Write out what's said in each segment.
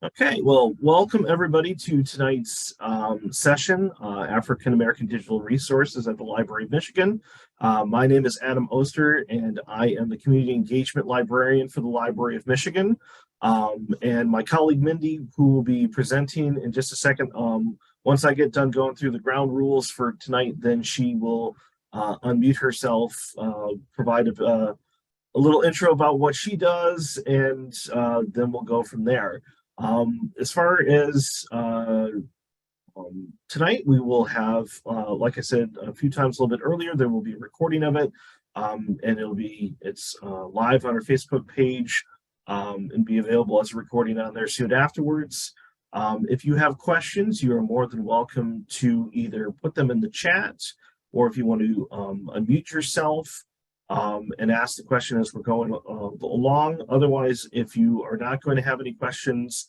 Okay, well, welcome everybody to tonight's session, African American Digital Resources at the Library of Michigan. My name is Adam Oster, and I am the Community Engagement Librarian for the Library of Michigan. And my colleague Mindy, who will be presenting in just a second, once I get done going through the ground rules for tonight, then she will unmute herself, provide a little intro about what she does, and then we'll go from there. As far as tonight, we will have, like I said a few times a little bit earlier, there will be a recording of it, and it's live on our Facebook page, and be available as a recording on there soon afterwards. If you have questions, you are more than welcome to either put them in the chat, or if you want to unmute yourself and ask the question as we're going along. Otherwise, if you are not going to have any questions,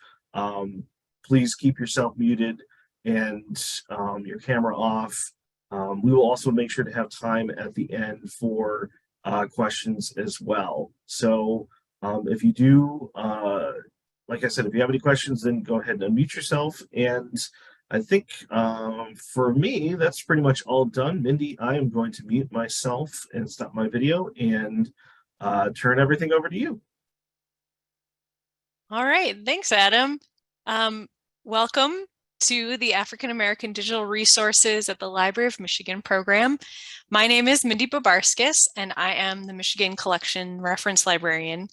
please keep yourself muted and your camera off. We will also make sure to have time at the end for questions as well. So if you do, like I said, if you have any questions, then go ahead and unmute yourself. And I think for me, that's pretty much all done. Mindy, I am going to mute myself and stop my video and turn everything over to you. All right, thanks, Adam. Welcome to the African American Digital Resources at the Library of Michigan program. My name is Mindy Babarskis, and I am the Michigan Collection Reference Librarian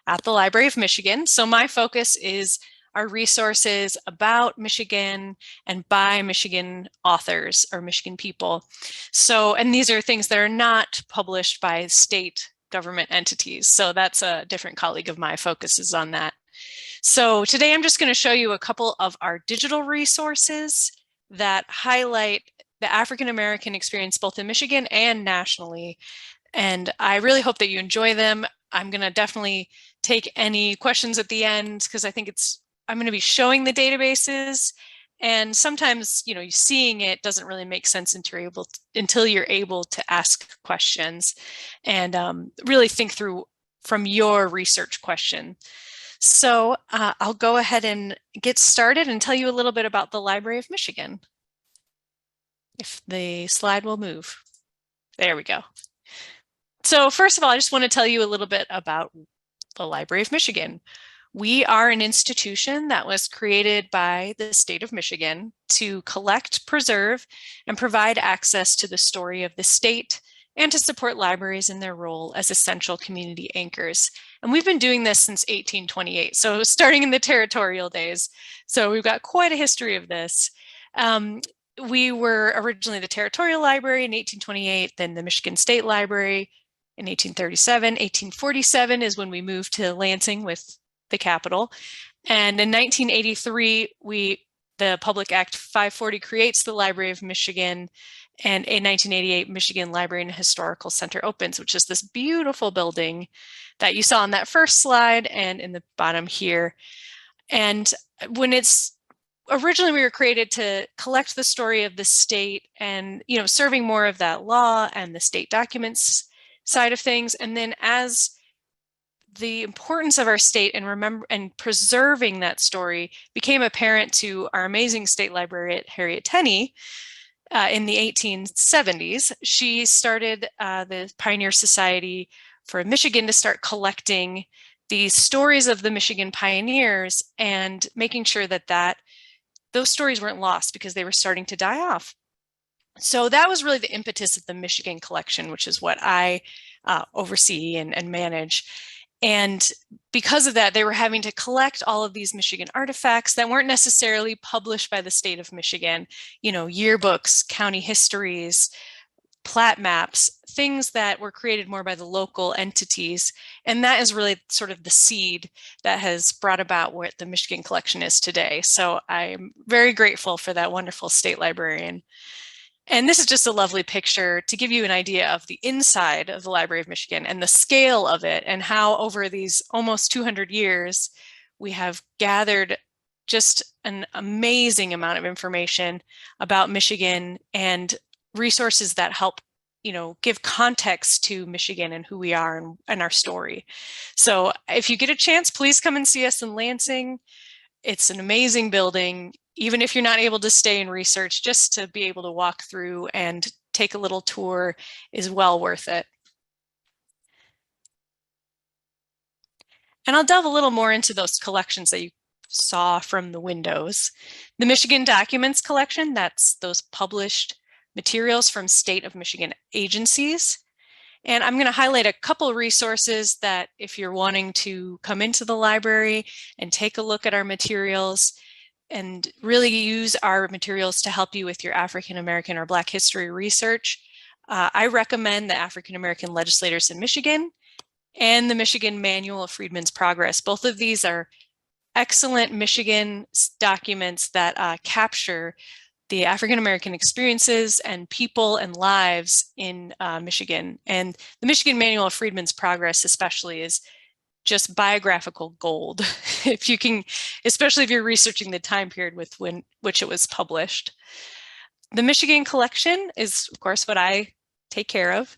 at the Library of Michigan. So my focus is our resources about Michigan and by Michigan authors or Michigan people. So, and these are things that are not published by state government entities. So that's a different colleague of mine focuses on that. So today I'm just going to show you a couple of our digital resources that highlight the African American experience both in Michigan and nationally. And I really hope that you enjoy them. I'm going to definitely take any questions at the end because I think I'm going to be showing the databases, and sometimes, seeing it doesn't really make sense until you're able to ask questions and really think through from your research question. So I'll go ahead and get started and tell you a little bit about the Library of Michigan. If the slide will move. There we go. So first of all, I just want to tell you a little bit about the Library of Michigan. We are an institution that was created by the state of Michigan to collect, preserve, and provide access to the story of the state and to support libraries in their role as essential community anchors. And we've been doing this since 1828, so starting in the territorial days. So we've got quite a history of this. We were originally the Territorial Library in 1828, then the Michigan State Library in 1837. 1847 is when we moved to Lansing with the capital. And in 1983, the Public Act 540 creates the Library of Michigan, and in 1988, Michigan Library and Historical Center opens, which is this beautiful building that you saw on that first slide and in the bottom here. And originally we were created to collect the story of the state and, serving more of that law and the state documents side of things. And then as the importance of our state and preserving that story became apparent to our amazing state librarian Harriet Tenney in the 1870s. She started the Pioneer Society for Michigan to start collecting these stories of the Michigan pioneers and making sure that those stories weren't lost because they were starting to die off. So that was really the impetus of the Michigan collection, which is what I oversee and manage. And because of that, they were having to collect all of these Michigan artifacts that weren't necessarily published by the state of Michigan, yearbooks, county histories, plat maps, things that were created more by the local entities. And that is really sort of the seed that has brought about what the Michigan collection is today. So I'm very grateful for that wonderful state librarian. And this is just a lovely picture to give you an idea of the inside of the Library of Michigan and the scale of it, and how over these almost 200 years, we have gathered just an amazing amount of information about Michigan and resources that help, give context to Michigan and who we are and our story. So if you get a chance, please come and see us in Lansing. It's an amazing building, even if you're not able to stay and research, just to be able to walk through and take a little tour is well worth it. And I'll delve a little more into those collections that you saw from the windows. The Michigan Documents Collection, that's those published materials from State of Michigan agencies. And I'm going to highlight a couple resources that if you're wanting to come into the library and take a look at our materials and really use our materials to help you with your African American or Black history research, I recommend the African American Legislators in Michigan and the Michigan Manual of Freedmen's Progress. Both of these are excellent Michigan documents that capture the African American experiences and people and lives in Michigan. And the Michigan Manual of Freedmen's Progress especially is just biographical gold, if you can, especially if you're researching the time period with which it was published. The Michigan Collection is, of course, what I take care of.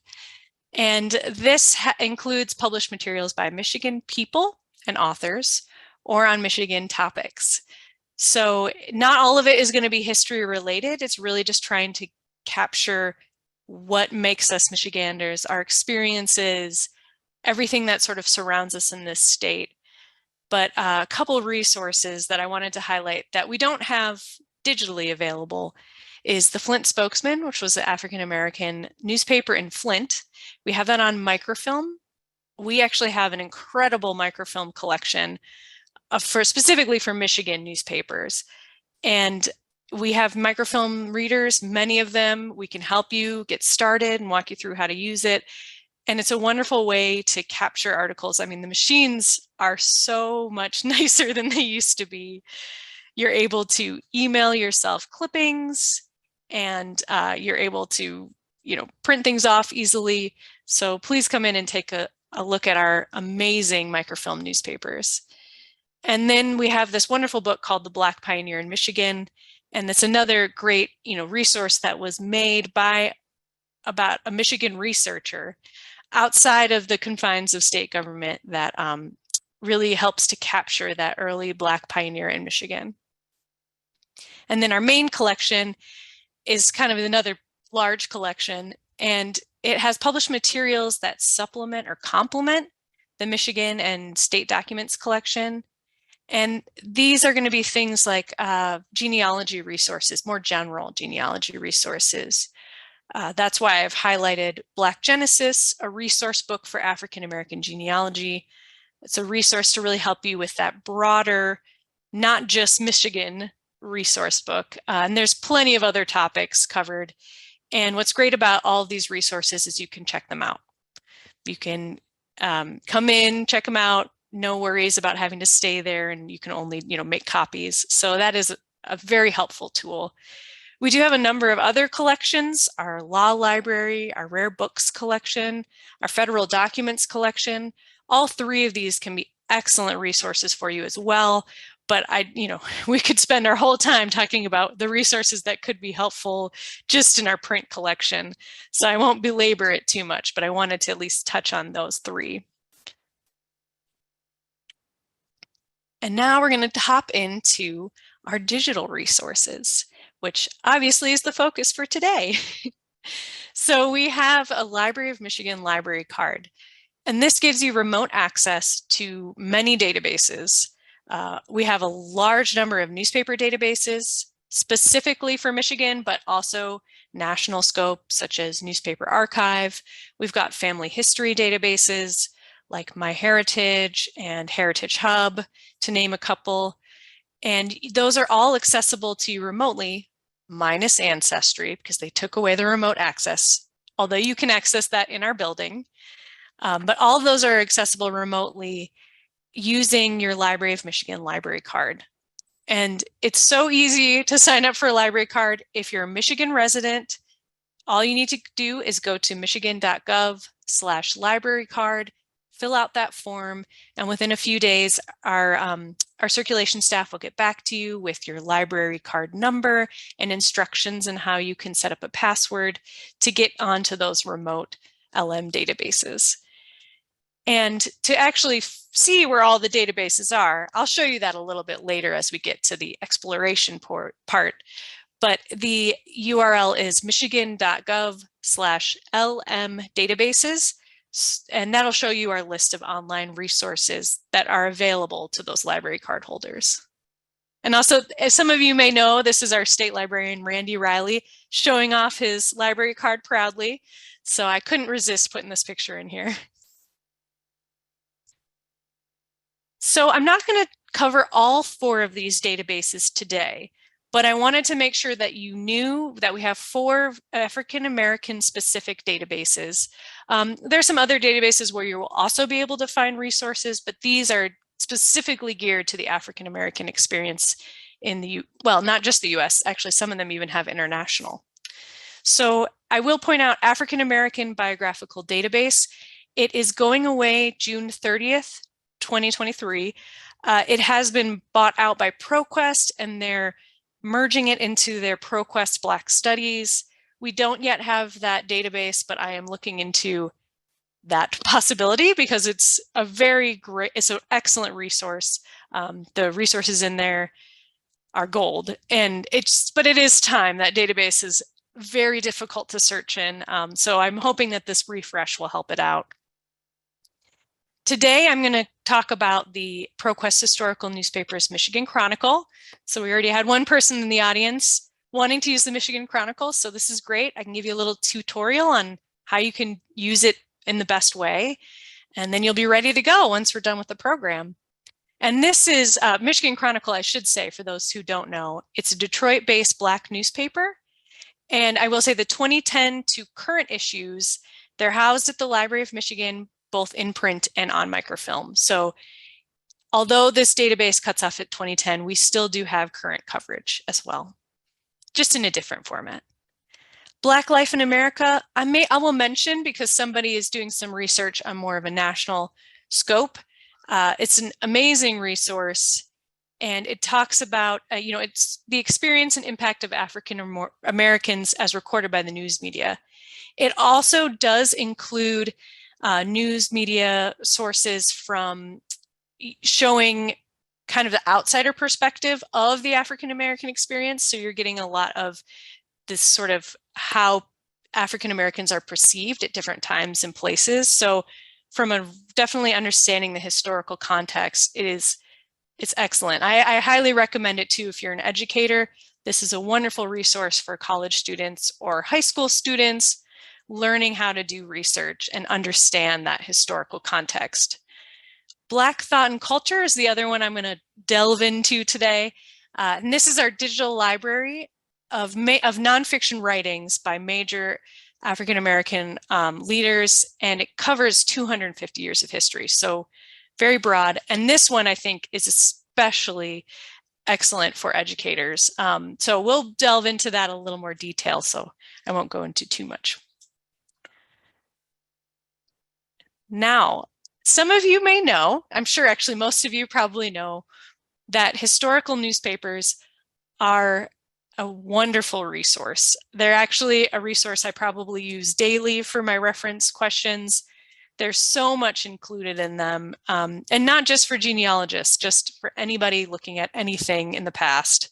And this includes published materials by Michigan people and authors or on Michigan topics. So not all of it is going to be history related. It's really just trying to capture what makes us Michiganders, our experiences, everything that sort of surrounds us in this state. But a couple of resources that I wanted to highlight that we don't have digitally available is the Flint Spokesman, which was the African American newspaper in Flint. We have that on microfilm. We actually have an incredible microfilm collection specifically for Michigan newspapers. And we have microfilm readers, many of them. We can help you get started and walk you through how to use it. And it's a wonderful way to capture articles. I mean, the machines are so much nicer than they used to be. You're able to email yourself clippings, and you're able to, print things off easily. So please come in and take a look at our amazing microfilm newspapers. And then we have this wonderful book called The Black Pioneer in Michigan. And it's another great, resource that was made by about a Michigan researcher outside of the confines of state government that really helps to capture that early Black pioneer in Michigan. And then our main collection is kind of another large collection, and it has published materials that supplement or complement the Michigan and state documents collection. And these are going to be things like genealogy resources, more general genealogy resources. That's why I've highlighted Black Genesis, a resource book for African American genealogy. It's a resource to really help you with that broader, not just Michigan resource book. And there's plenty of other topics covered. And what's great about all of these resources is you can check them out. You can come in, check them out, no worries about having to stay there, and you can only, make copies. So that is a very helpful tool. We do have a number of other collections, our law library, our rare books collection, our federal documents collection. All three of these can be excellent resources for you as well. But we could spend our whole time talking about the resources that could be helpful just in our print collection. So I won't belabor it too much, but I wanted to at least touch on those three. And now we're going to hop into our digital resources, which obviously is the focus for today. So we have a Library of Michigan library card, and this gives you remote access to many databases. We have a large number of newspaper databases specifically for Michigan, but also national scope, such as Newspaper Archive. We've got family history databases like MyHeritage and Heritage Hub, to name a couple. And those are all accessible to you remotely, minus Ancestry, because they took away the remote access, although you can access that in our building. But all of those are accessible remotely using your Library of Michigan library card. And it's so easy to sign up for a library card. If you're a Michigan resident, all you need to do is go to michigan.gov/library card, fill out that form, and within a few days, our circulation staff will get back to you with your library card number and instructions on how you can set up a password to get onto those remote LM databases. And to actually see where all the databases are, I'll show you that a little bit later as we get to the exploration part. But the URL is michigan.gov/LM databases. And that'll show you our list of online resources that are available to those library card holders. And also, as some of you may know, this is our state librarian, Randy Riley, showing off his library card proudly. So I couldn't resist putting this picture in here. So I'm not going to cover all 4 of these databases today, but I wanted to make sure that you knew that we have 4 African American specific databases. There's some other databases where you will also be able to find resources, but these are specifically geared to the African American experience in the, well, not just the US, actually some of them even have international. So I will point out African American Biographical Database. It is going away June 30th, 2023. It has been bought out by ProQuest and they're merging it into their ProQuest Black Studies. We don't yet have that database, but I am looking into that possibility because it's a very great, it's an excellent resource. The resources in there are gold, and but it is time. That database is very difficult to search in. So I'm hoping that this refresh will help it out. Today, I'm going to talk about the ProQuest Historical Newspapers Michigan Chronicle. So we already had one person in the audience wanting to use the Michigan Chronicle. So this is great. I can give you a little tutorial on how you can use it in the best way. And then you'll be ready to go once we're done with the program. And this is Michigan Chronicle, I should say, for those who don't know. It's a Detroit-based Black newspaper. And I will say the 2010 to current issues, they're housed at the Library of Michigan, both in print and on microfilm. So although this database cuts off at 2010, we still do have current coverage as well, just in a different format. Black Life in America, I will mention because somebody is doing some research on more of a national scope. It's an amazing resource, and it talks about, it's the experience and impact of African Americans as recorded by the news media. It also does include news media sources from showing kind of the outsider perspective of the African American experience. So you're getting a lot of this sort of how African Americans are perceived at different times and places. So from a definitely understanding the historical context, it's excellent. I highly recommend it too if you're an educator. This is a wonderful resource for college students or high school students learning how to do research and understand that historical context. Black Thought and Culture is the other one I'm going to delve into today. And this is our digital library of nonfiction writings by major African-American leaders, and it covers 250 years of history. So very broad. And this one I think is especially excellent for educators. So we'll delve into that a little more detail, so I won't go into too much. Now, some of you may know, I'm sure actually most of you probably know, that historical newspapers are a wonderful resource. They're actually a resource I probably use daily for my reference questions. There's so much included in them, and not just for genealogists, just for anybody looking at anything in the past.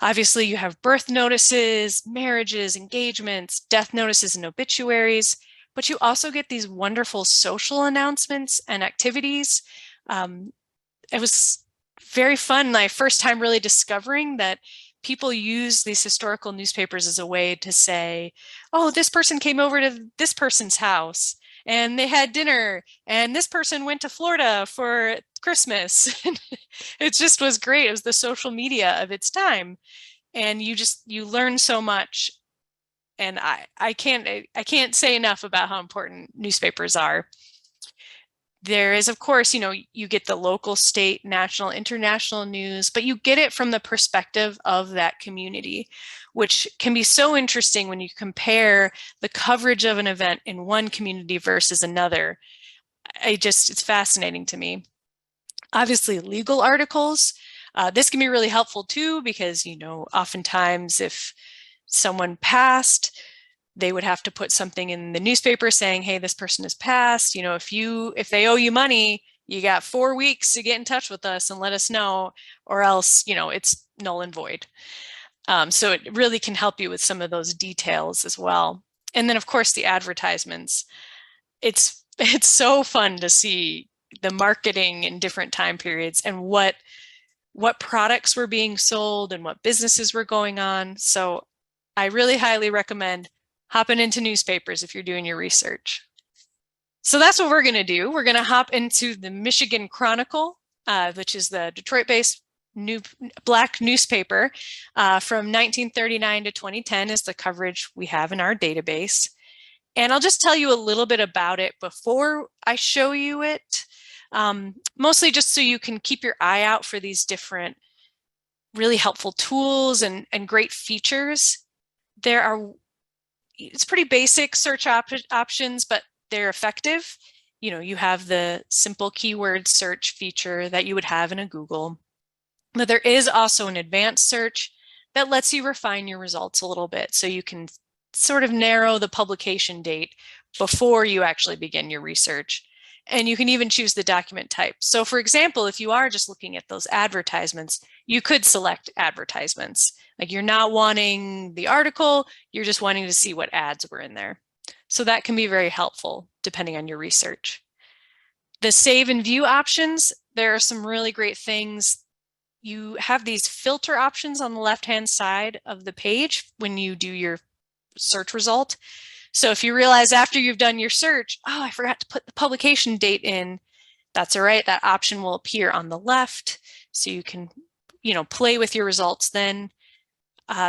Obviously, you have birth notices, marriages, engagements, death notices, and obituaries, but you also get these wonderful social announcements and activities. It was very fun, my first time really discovering that people use these historical newspapers as a way to say, oh, this person came over to this person's house and they had dinner, and this person went to Florida for Christmas. It just was great. It was the social media of its time. And you learn so much. And I can't say enough about how important newspapers are. There is, of course, you get the local, state, national, international news, but you get it from the perspective of that community, which can be so interesting when you compare the coverage of an event in one community versus another. It's fascinating to me. Obviously, legal articles. This can be really helpful too, because, oftentimes if someone passed, they would have to put something in the newspaper saying, hey, this person has passed. You know, if they owe you money, you got 4 weeks to get in touch with us and let us know, or else, you know, it's null and void. So it really can help you with some of those details as well. And then, of course, the advertisements. It's so fun to see the marketing in different time periods and what products were being sold and what businesses were going on. So I really highly recommend hopping into newspapers if you're doing your research. So that's what we're going to do. We're going to hop into the Michigan Chronicle, which is the Detroit-based Black newspaper from 1939 to 2010 is the coverage we have in our database. And I'll just tell you a little bit about it before I show you it, mostly just so you can keep your eye out for these different really helpful tools and great features. It's pretty basic search options, but they're effective. You know, you have the simple keyword search feature that you would have in a Google, but there is also an advanced search that lets you refine your results a little bit, so you can sort of narrow the publication date before you actually begin your research. And you can even choose the document type. So for example, if you are just looking at those advertisements, you could select advertisements. Like you're not wanting the article, you're just wanting to see what ads were in there. So that can be very helpful depending on your research. The save and view options, there are some really great things. You have these filter options on the left-hand side of the page when you do your search result. So if you realize after you've done your search, oh, I forgot to put the publication date in, that's all right. That option will appear on the left. So you can, you know, play with your results then.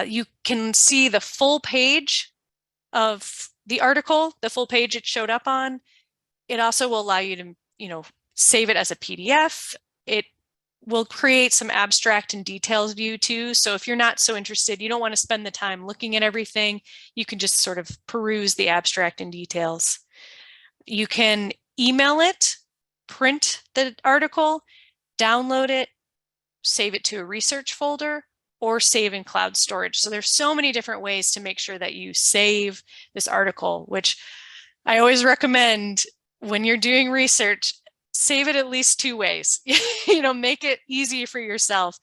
You can see the full page of the article, the full page it showed up on. It also will allow you to, you know, save it as a PDF. It will create some abstract and details view too. So if you're not so interested, you don't want to spend the time looking at everything, you can just sort of peruse the abstract and details. You can email it, print the article, download it, save it to a research folder, or save in cloud storage. So there's so many different ways to make sure that you save this article, which I always recommend when you're doing research. Save it at least 2 ways. You know, make it easy for yourself.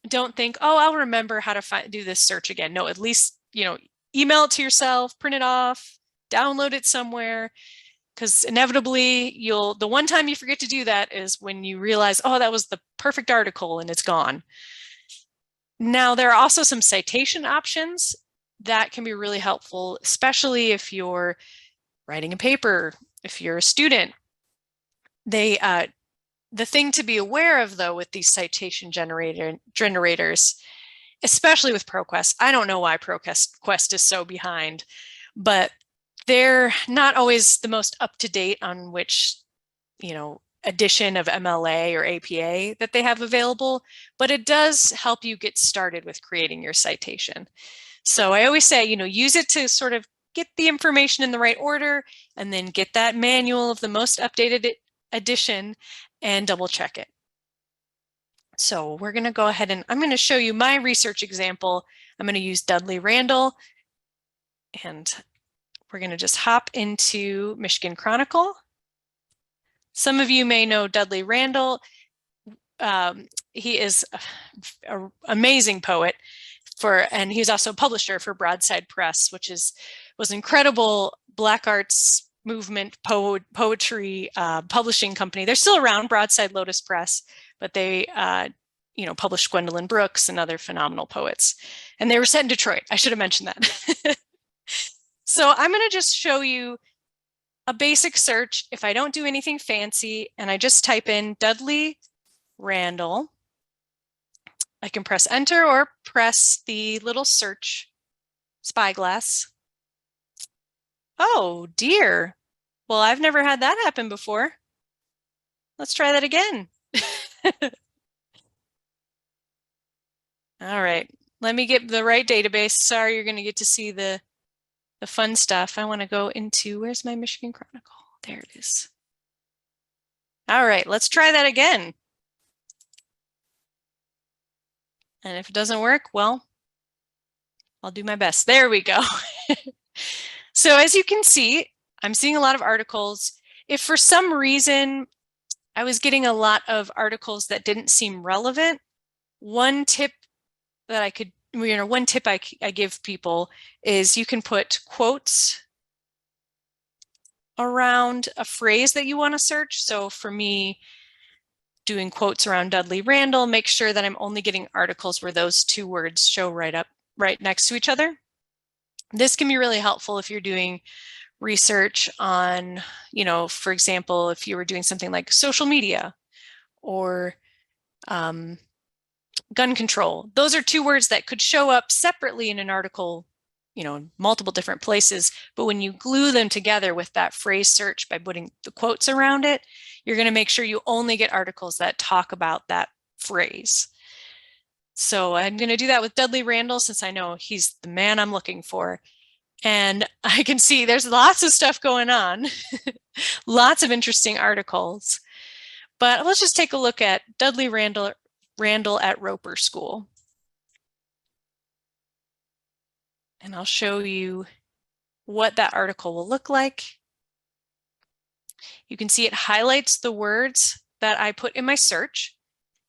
Don't think, oh, I'll remember how to do this search again. No, at least, you know, email it to yourself, print it off, download it somewhere, because inevitably the one time you forget to do that is when you realize, oh, that was the perfect article and it's gone. Now, there are also some citation options that can be really helpful, especially if you're writing a paper, if you're a student. The thing to be aware of, though, with these citation generators, especially with ProQuest, I don't know why ProQuest is so behind, but they're not always the most up-to-date on which, you know, edition of MLA or APA that they have available, but it does help you get started with creating your citation. So I always say, you know, use it to sort of get the information in the right order and then get that manual of the most updated edition and double check it. So we're going to go ahead and I'm going to show you my research example. I'm going to use Dudley Randall, and we're going to just hop into Michigan Chronicle. Some of you may know Dudley Randall. He is an amazing poet and he's also a publisher for Broadside Press, which was an incredible Black arts movement poetry publishing company. They're still around, Broadside Lotus Press, but they you know, published Gwendolyn Brooks and other phenomenal poets. And they were set in Detroit. I should have mentioned that. So I'm going to just show you a basic search. If I don't do anything fancy and I just type in Dudley Randall, I can press enter or press the little search spyglass. Oh dear. Well, I've never had that happen before. Let's try that again. All right, let me get the right database. Sorry, you're going to get to see the fun stuff. I want to go into, where's my Michigan Chronicle? There it is. All right, let's try that again. And if it doesn't work, well, I'll do my best. There we go. So as you can see, I'm seeing a lot of articles. If for some reason I was getting a lot of articles that didn't seem relevant, one tip that I could, one tip I give people is you can put quotes around a phrase that you want to search. So for me, doing quotes around Dudley Randall, make sure that I'm only getting articles where those two words show right next to each other. This can be really helpful if you're doing research on, for example, if you were doing something like social media or gun control. Those are two words that could show up separately in an article, in multiple different places. But when you glue them together with that phrase search by putting the quotes around it, you're going to make sure you only get articles that talk about that phrase. So I'm going to do that with Dudley Randall since I know he's the man I'm looking for. And I can see there's lots of stuff going on, lots of interesting articles. But let's just take a look at Dudley Randall at Roper School. And I'll show you what that article will look like. You can see it highlights the words that I put in my search.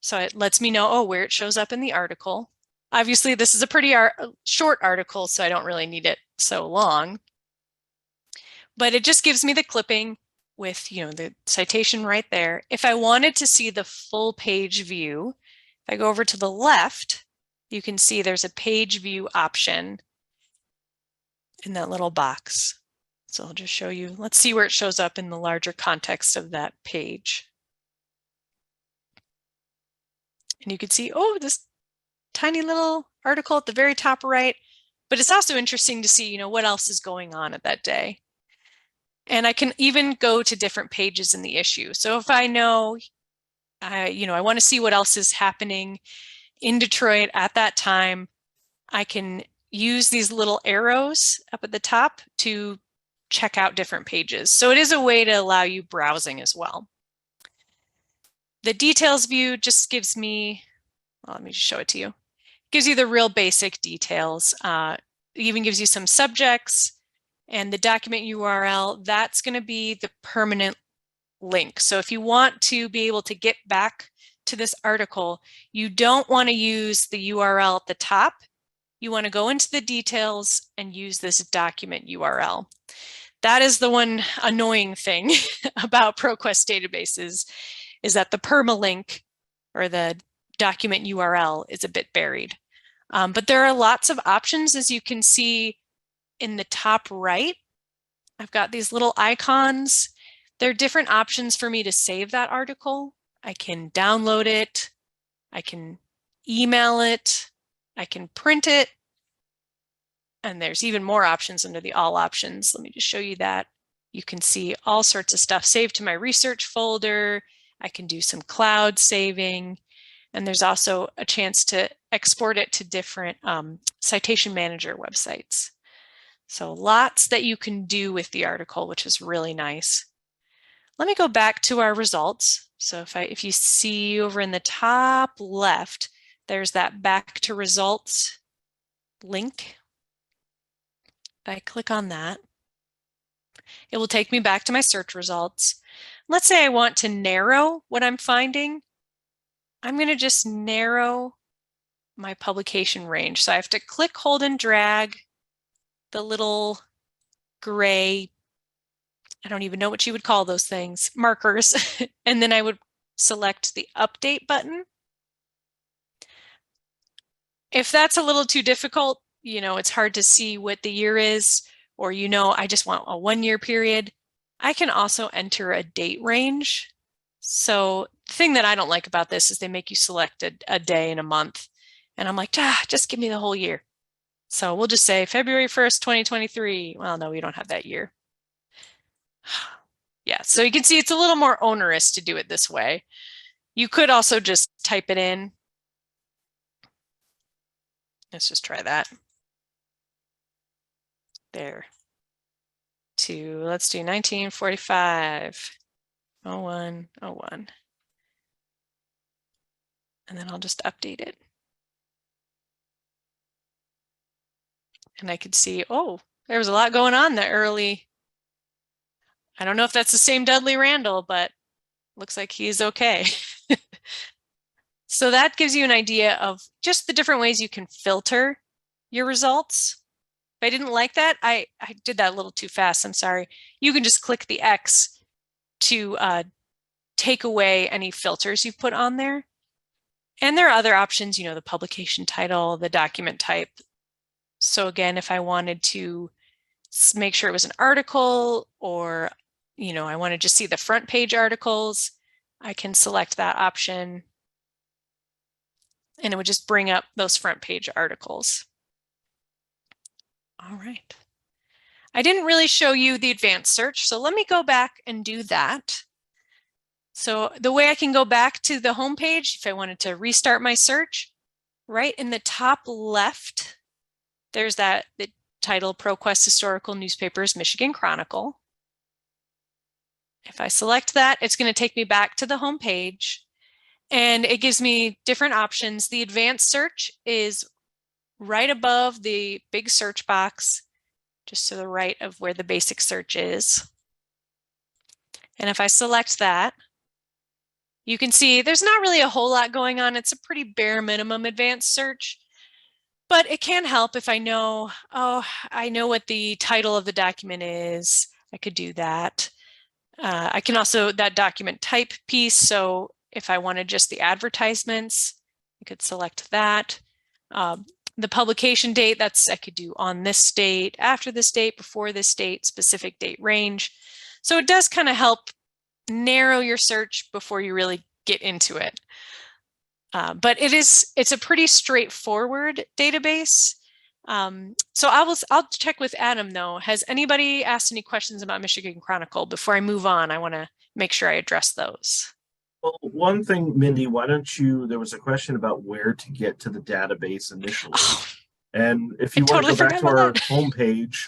So it lets me know, where it shows up in the article. Obviously, this is a pretty short article, so I don't really need it so long. But it just gives me the clipping with, the citation right there. If I wanted to see the full page view, if I go over to the left, you can see there's a page view option in that little box. So I'll just show you, let's see where it shows up in the larger context of that page. And you can see, this tiny little article at the very top right, but it's also interesting to see, what else is going on at that day. And I can even go to different pages in the issue. So if I know, I want to see what else is happening in Detroit at that time, I can use these little arrows up at the top to check out different pages. So it is a way to allow you browsing as well. The details view just gives me, let me just show it to you. It gives you the real basic details. It even gives you some subjects and the document URL. That's going to be the permanent link. So if you want to be able to get back to this article, you don't want to use the URL at the top. You want to go into the details and use this document URL. That is the one annoying thing about ProQuest databases, is that the permalink or the document URL is a bit buried. But there are lots of options, as you can see in the top right. I've got these little icons. There are different options for me to save that article. I can download it, I can email it, I can print it, and there's even more options under the all options. Let me just show you that. You can see all sorts of stuff saved to my research folder. I can do some cloud saving, and there's also a chance to export it to different citation manager websites. So lots that you can do with the article, which is really nice. Let me go back to our results. So if you see over in the top left, there's that back to results link. If I click on that, it will take me back to my search results. Let's say I want to narrow what I'm finding. I'm going to just narrow my publication range. So I have to click, hold, and drag the little gray, I don't even know what you would call those things, markers, and then I would select the update button. If that's a little too difficult, it's hard to see what the year is, or I just want a 1 year period, I can also enter a date range. So the thing that I don't like about this is they make you select a day and a month. And I'm like, just give me the whole year. So we'll just say February 1st, 2023. Well, no, we don't have that year. Yeah, so you can see it's a little more onerous to do it this way. You could also just type it in. Let's just try that. There. Let's do 1945, 01, 01. And then I'll just update it. And I could see, There was a lot going on that early. I don't know if that's the same Dudley Randall, but looks like he's okay. So that gives you an idea of just the different ways you can filter your results. If I didn't like that, I did that a little too fast. I'm sorry. You can just click the X to take away any filters you've put on there. And there are other options, the publication title, the document type. So again, if I wanted to make sure it was an article, or, I want to just see the front page articles, I can select that option and it would just bring up those front page articles. All right. I didn't really show you the advanced search, so let me go back and do that. So the way I can go back to the home page, if I wanted to restart my search, right in the top left, there's the title, ProQuest Historical Newspapers, Michigan Chronicle. If I select that, it's going to take me back to the home page, and it gives me different options. The advanced search is right above the big search box, just to the right of where the basic search is. And if I select that, you can see there's not really a whole lot going on. It's a pretty bare minimum advanced search, but it can help if I know, I know what the title of the document is. I could do that. I can also, that document type piece, so if I wanted just the advertisements, I could select that. The publication date, I could do on this date, after this date, before this date, specific date range. So it does kind of help narrow your search before you really get into it. But it's a pretty straightforward database. So I'll check with Adam though. Has anybody asked any questions about Michigan Chronicle? Before I move on, I want to make sure I address those. Well, one thing, Mindy, why don't you, there was a question about where to get to the database initially. Oh, And if I you want totally to go back to our forgot homepage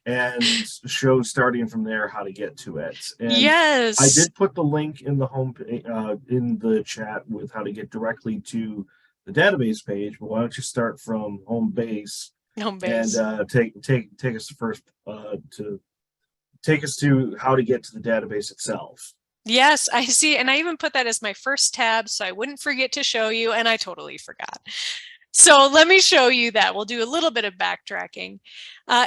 and show starting from there how to get to it. And yes. I did put the link in the home in the chat with how to get directly to the database page, but why don't you start from home base Home base. and take us first to take us to how to get to the database itself. Yes, I see. And I even put that as my first tab so I wouldn't forget to show you, and I totally forgot. So let me show you that. We'll do a little bit of backtracking.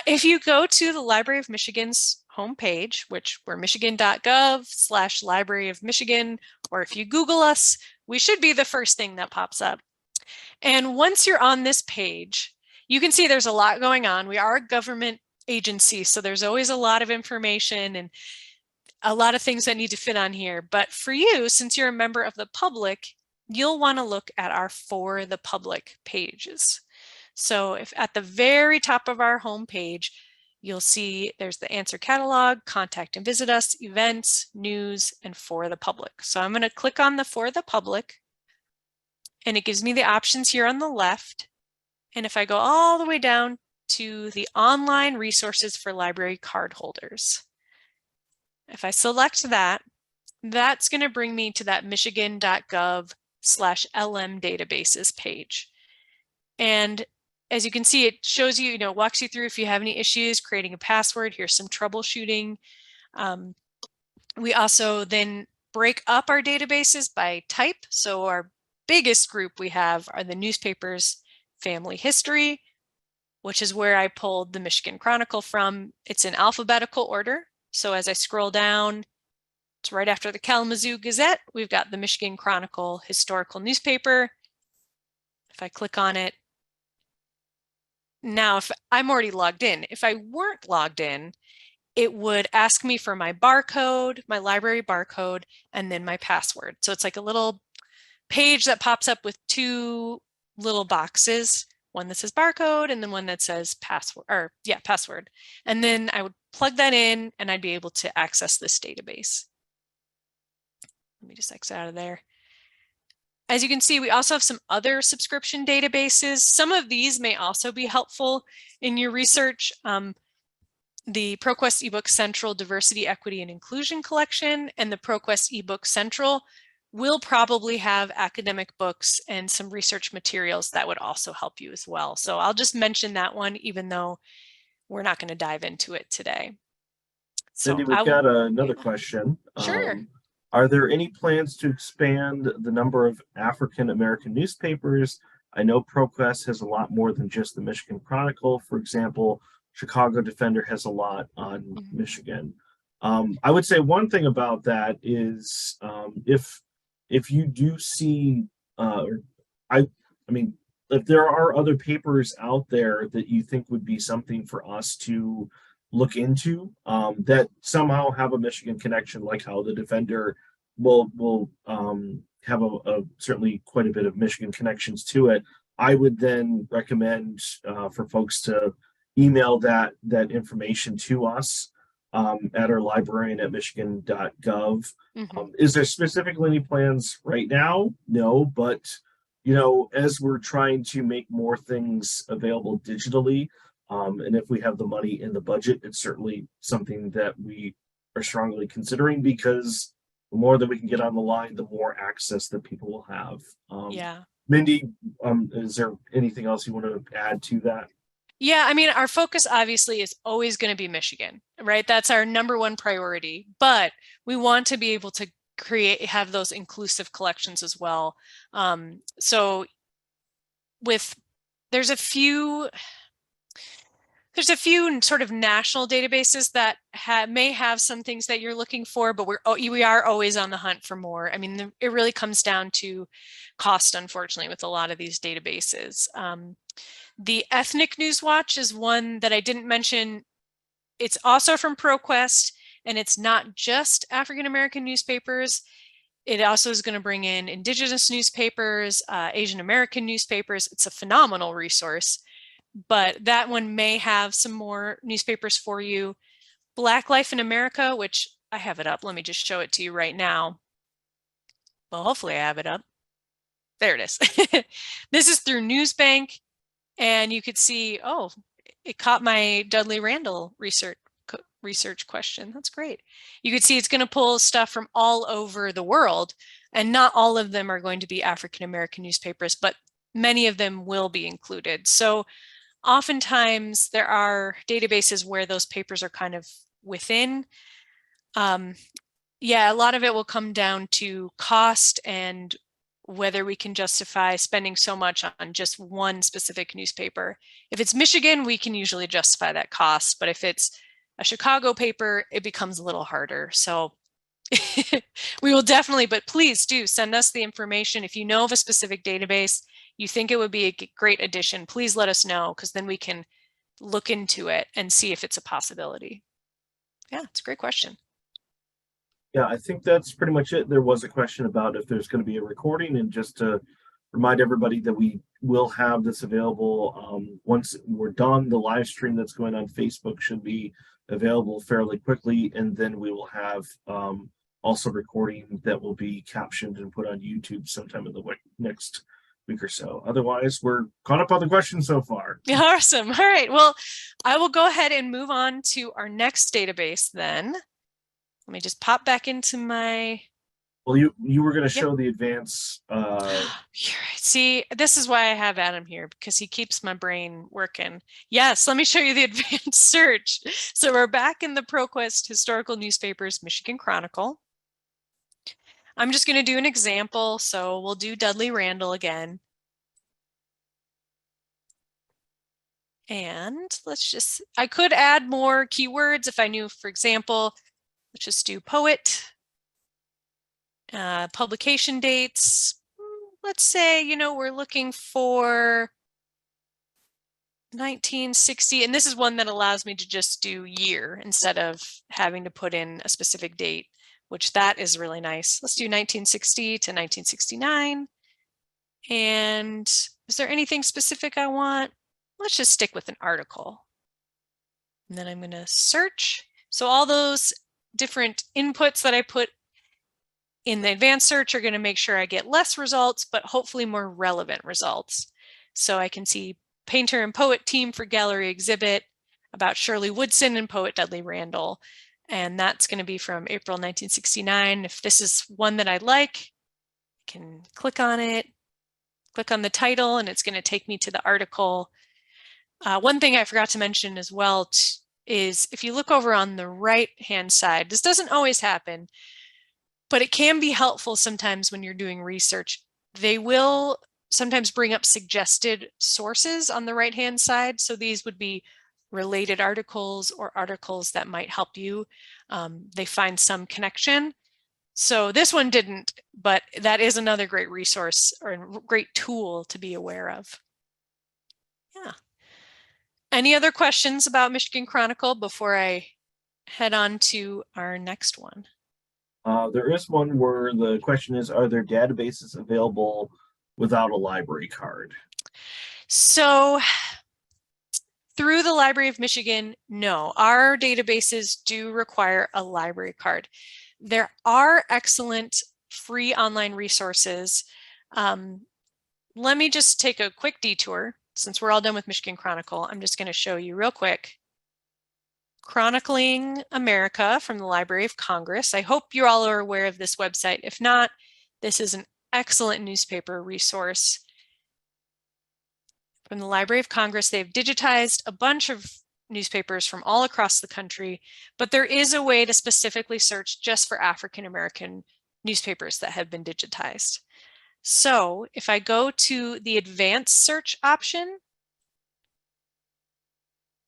If you go to the Library of Michigan's homepage, which we're michigan.gov/Library of Michigan, or if you Google us, we should be the first thing that pops up. And once you're on this page, you can see there's a lot going on. We are a government agency, so there's always a lot of information and a lot of things that need to fit on here. But for you, since you're a member of the public, you'll want to look at our For the Public pages. So if at the very top of our home page, you'll see there's the answer catalog, contact and visit us, events, news, and For the Public. So I'm going to click on the For the Public, and it gives me the options here on the left. And if I go all the way down to the online resources for library card holders, if I select that, that's going to bring me to that michigan.gov/LM databases page. And as you can see, it shows you, walks you through if you have any issues creating a password. Here's some troubleshooting. We also then break up our databases by type. So our biggest group we have are the newspapers family history, which is where I pulled the Michigan Chronicle from. It's in alphabetical order. So as I scroll down, it's right after the Kalamazoo Gazette. We've got the Michigan Chronicle historical newspaper. If I click on it, now if I'm already logged in, if I weren't logged in, it would ask me for my barcode, my library barcode, and then my password. So it's like a little page that pops up with two little boxes, one that says barcode and then one that says password. And then I would plug that in and I'd be able to access this database. Let me just exit out of there. As you can see, we also have some other subscription databases. Some of these may also be helpful in your research. The ProQuest eBook Central Diversity, Equity, and Inclusion Collection and the ProQuest eBook Central will probably have academic books and some research materials that would also help you as well. So I'll just mention that one, even though we're not going to dive into it today. So Mindy, we've got another yeah. question. Sure. Are there any plans to expand the number of African American newspapers? I know ProQuest has a lot more than just the Michigan Chronicle. For example, Chicago Defender has a lot on Mhm. Michigan. I would say one thing about that is if you do see, or I mean, if there are other papers out there that you think would be something for us to look into, that somehow have a Michigan connection, like how the Defender will have a certainly quite a bit of Michigan connections to it. I would then recommend for folks to email that information to us at our librarian at michigan.gov. Mhm. Is there specifically any plans right now? No, but as we're trying to make more things available digitally, and if we have the money in the budget, it's certainly something that we are strongly considering, because the more that we can get on the line, the more access that people will have. Yeah. Mindy, is there anything else you want to add to that? Yeah, I mean, our focus obviously is always going to be Michigan, right? That's our number one priority, but we want to be able to have those inclusive collections as well. So with there's a few sort of national databases that may have some things that you're looking for, but we are always on the hunt for more. I mean, it really comes down to cost, unfortunately, with a lot of these databases. The Ethnic News Watch is one that I didn't mention. It's also from ProQuest, and it's not just African American newspapers. It also is going to bring in Indigenous newspapers, Asian American newspapers. It's a phenomenal resource, but that one may have some more newspapers for you. Black Life in America, which I have it up. Let me just show it to you right now. Well, hopefully I have it up. There it is. This is through Newsbank. And you could see, oh, it caught my Dudley Randall research question. That's great. You could see it's going to pull stuff from all over the world, and not all of them are going to be African American newspapers, but many of them will be included. So oftentimes there are databases where those papers are kind of within. Yeah, a lot of it will come down to cost and whether we can justify spending so much on just one specific newspaper. If it's Michigan, we can usually justify that cost, but if it's a Chicago paper, it becomes a little harder. So we will definitely, but please do send us the information. If you know of a specific database, you think it would be a great addition, please let us know, because then we can look into it and see if it's a possibility. Yeah, it's a great question. Yeah, I think that's pretty much it. There was a question about if there's going to be a recording, and just to remind everybody that we will have this available once we're done. The live stream that's going on Facebook should be available fairly quickly, and then we will have also recording that will be captioned and put on YouTube sometime in the next week or so. Otherwise, we're caught up on the questions so far. Awesome. All right. Well, I will go ahead and move on to our next database then. Let me just pop back into my. Well, you were going to Yep. show the advance. See, this is why I have Adam here, because he keeps my brain working. Yes, let me show you the advanced search. So we're back in the ProQuest Historical Newspapers Michigan Chronicle. I'm just going to do an example. So we'll do Dudley Randall again. And I could add more keywords if I knew, for example, let's just do poet, publication dates. Let's say, we're looking for 1960, and this is one that allows me to just do year instead of having to put in a specific date, which that is really nice. Let's do 1960 to 1969. And is there anything specific I want? Let's just stick with an article. And then I'm going to search. So all those different inputs that I put in the advanced search are going to make sure I get less results, but hopefully more relevant results. So I can see painter and poet team for gallery exhibit, about Shirley Woodson and poet Dudley Randall. And that's going to be from April 1969. If this is one that I like, I can click on it, click on the title, and it's going to take me to the article. One thing I forgot to mention as well is if you look over on the right-hand side, this doesn't always happen, but it can be helpful sometimes when you're doing research. They will sometimes bring up suggested sources on the right-hand side. So these would be related articles or articles that might help you. They find some connection. So this one didn't, but that is another great resource or a great tool to be aware of. Yeah. Any other questions about Michigan Chronicle before I head on to our next one? There is one where the question is, are there databases available without a library card? So through the Library of Michigan, no, our databases do require a library card. There are excellent free online resources. Let me just take a quick detour. Since we're all done with Michigan Chronicle, I'm just going to show you real quick. Chronicling America from the Library of Congress. I hope you all are aware of this website. If not, this is an excellent newspaper resource. From the Library of Congress, they've digitized a bunch of newspapers from all across the country, but there is a way to specifically search just for African American newspapers that have been digitized. So if I go to the advanced search option,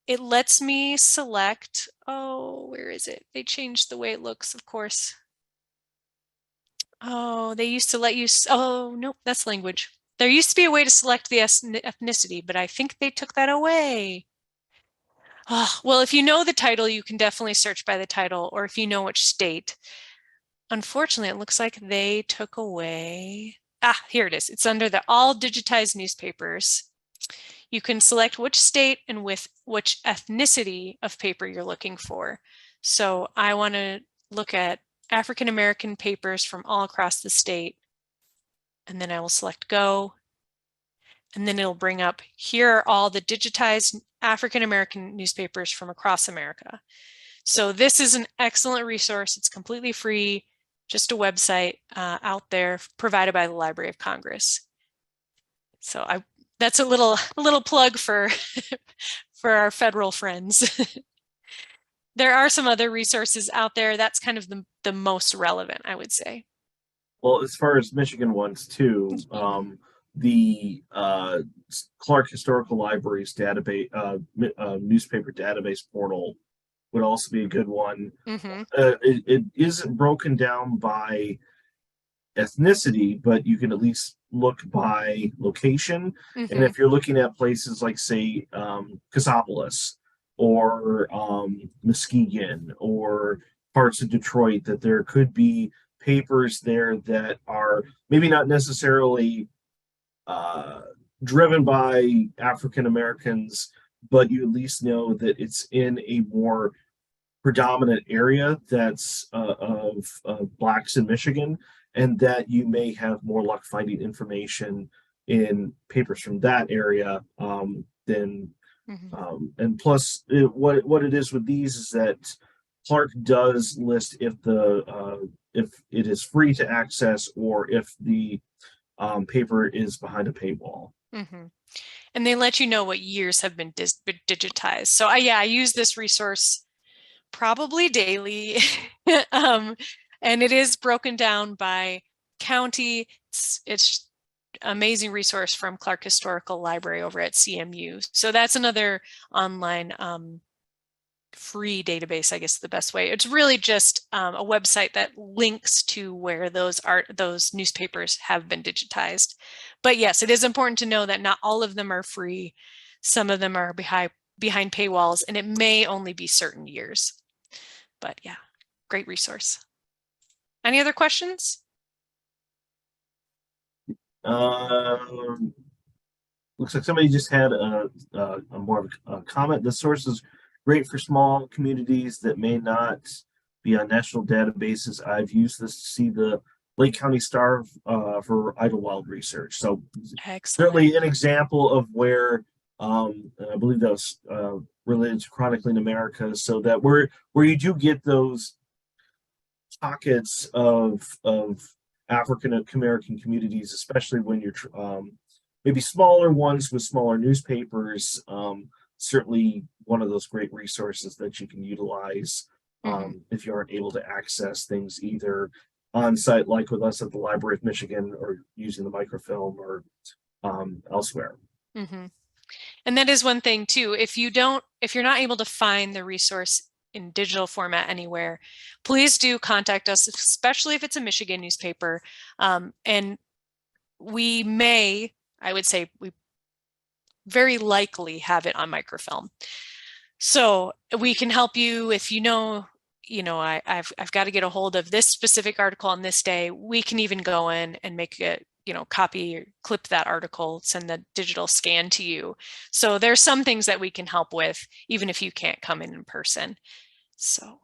it lets me select, oh, where is it? They changed the way it looks, of course. Oh, they used to let you, oh, nope, that's language. There used to be a way to select the ethnicity, but I think they took that away. Oh, well, if you know the title, you can definitely search by the title, or if you know which state. Unfortunately, it looks like they took away, here it is. It's under the all digitized newspapers. You can select which state and with which ethnicity of paper you're looking for. So I want to look at African American papers from all across the state, and then I will select go, and then it'll bring up, here are all the digitized African American newspapers from across America. So this is an excellent resource. It's completely free, just a website out there provided by the Library of Congress. So that's a little plug for for our federal friends. There are some other resources out there. That's kind of the most relevant, I would say. Well, as far as Michigan ones too, the Clark Historical Library's database, newspaper database portal would also be a good one. Mm-hmm. It isn't broken down by ethnicity, but you can at least look by location. Mm-hmm. And if you're looking at places like, say, Cassopolis or Muskegon or parts of Detroit, that there could be papers there that are maybe not necessarily driven by African Americans, but you at least know that it's in a more predominant area that's of blacks in Michigan, and that you may have more luck finding information in papers from that area than and plus what it is with these is that Clark does list if it is free to access or if the paper is behind a paywall. Mm-hmm. And they let you know what years have been digitized. So I use this resource probably daily. And it is broken down by county. It's amazing resource from Clark Historical Library over at CMU. So that's another online free database, I guess the best way. It's really just a website that links to where those newspapers have been digitized. But yes, it is important to know that not all of them are free. Some of them are behind paywalls, and it may only be certain years. But yeah, great resource. Any other questions? Looks like somebody just had a more of a comment. The source is great for small communities that may not be on national databases. I've used this to see the Lake County Star for Idlewild research. So Excellent. certainly an example of where I believe that was related to Chronicling America, so that where you do get those pockets of African American communities, especially when you're maybe smaller ones with smaller newspapers, certainly one of those great resources that you can utilize Mhm. if you aren't able to access things either on site, like with us at the Library of Michigan, or using the microfilm, or elsewhere. Mhm. And that is one thing too. If you're not able to find the resource in digital format anywhere, please do contact us, especially if it's a Michigan newspaper. And we may, I would say, we very likely have it on microfilm. So we can help you if I've got to get a hold of this specific article on this day. We can even go in and make it, copy or clip that article, send the digital scan to you. So there's some things that we can help with, even if you can't come in person. So,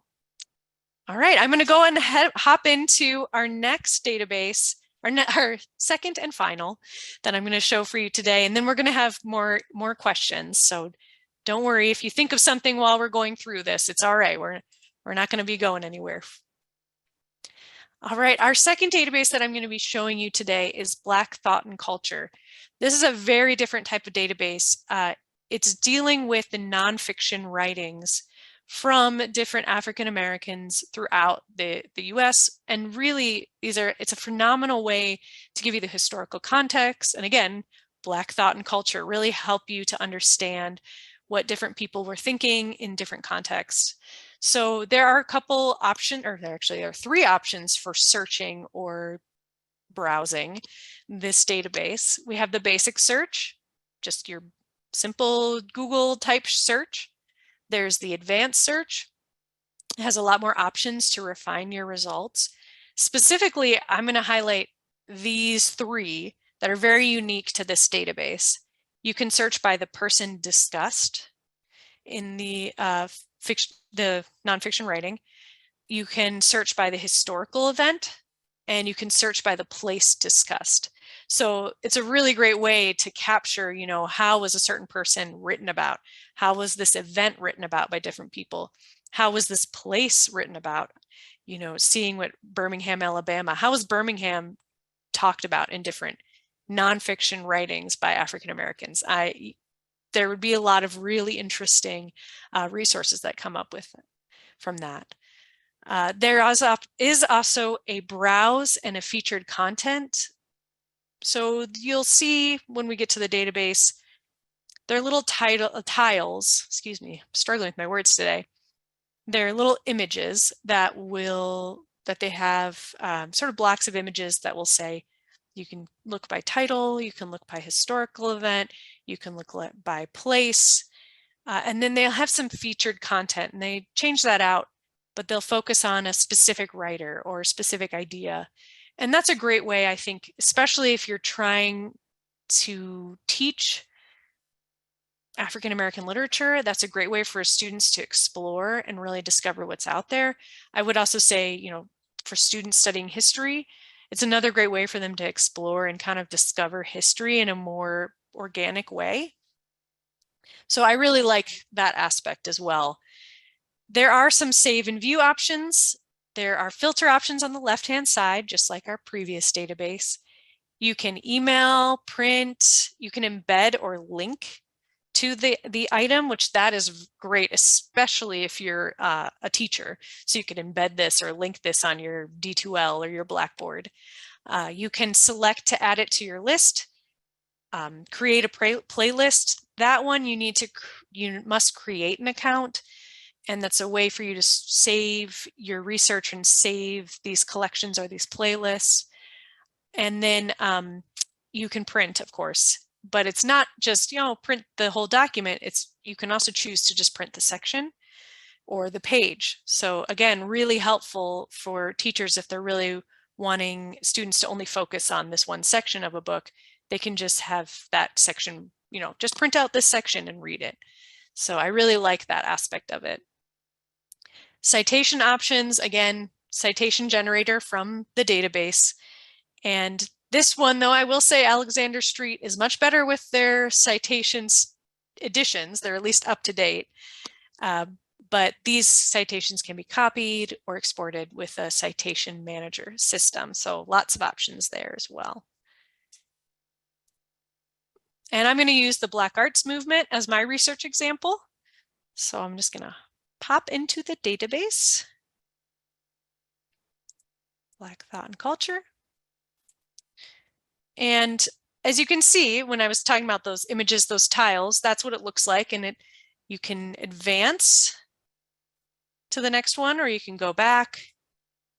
all right, I'm going to go and hop into our next database, our second and final that I'm going to show for you today. And then we're going to have more questions. So don't worry if you think of something while we're going through this. It's all right. We're not going to be going anywhere. All right, our second database that I'm going to be showing you today is Black Thought and Culture. This is a very different type of database. It's dealing with the nonfiction writings from different African Americans throughout the US. And really, it's a phenomenal way to give you the historical context. And again, Black Thought and Culture really help you to understand what different people were thinking in different contexts. So there are a couple options, or there are three options for searching or browsing this database. We have the basic search, just your simple Google type search. There's the advanced search. It has a lot more options to refine your results. Specifically, I'm going to highlight these three that are very unique to this database. You can search by the person discussed in the nonfiction writing. You can search by the historical event, and you can search by the place discussed. So it's a really great way to capture, how was a certain person written about? How was this event written about by different people? How was this place written about? Seeing what Birmingham, Alabama, how was Birmingham talked about in different nonfiction writings by African Americans? There would be a lot of really interesting resources that come up with from that. There is also a browse and a featured content. So you'll see when we get to the database, there are little tiles, excuse me, I'm struggling with my words today. They're little images that they have sort of blocks of images that will say, you can look by title, you can look by historical event, you can look by place, and then they'll have some featured content, and they change that out, but they'll focus on a specific writer or a specific idea. And that's a great way, I think, especially if you're trying to teach African American literature, that's a great way for students to explore and really discover what's out there. I would also say, for students studying history, it's another great way for them to explore and kind of discover history in a more organic way. So I really like that aspect as well. There are some save and view options. There are filter options on the left-hand side, just like our previous database. You can email, print, you can embed or link to the item, which that is great, especially if you're a teacher. So you can embed this or link this on your D2L or your Blackboard. You can select to add it to your list, create a playlist. That one you must create an account, and that's a way for you to save your research and save these collections or these playlists. And then you can print, of course, but it's not just, print the whole document. You can also choose to just print the section or the page. So again, really helpful for teachers if they're really wanting students to only focus on this one section of a book. They can just have that section, just print out this section and read it. So I really like that aspect of it. Citation options, again, citation generator from the database. And this one, though, I will say Alexander Street is much better with their citations editions. They're at least up to date. But these citations can be copied or exported with a citation manager system. So lots of options there as well. And I'm going to use the Black Arts Movement as my research example. So I'm just going to pop into the database, Black Thought and Culture. And as you can see, when I was talking about those images, those tiles, that's what it looks like. And you can advance to the next one, or you can go back.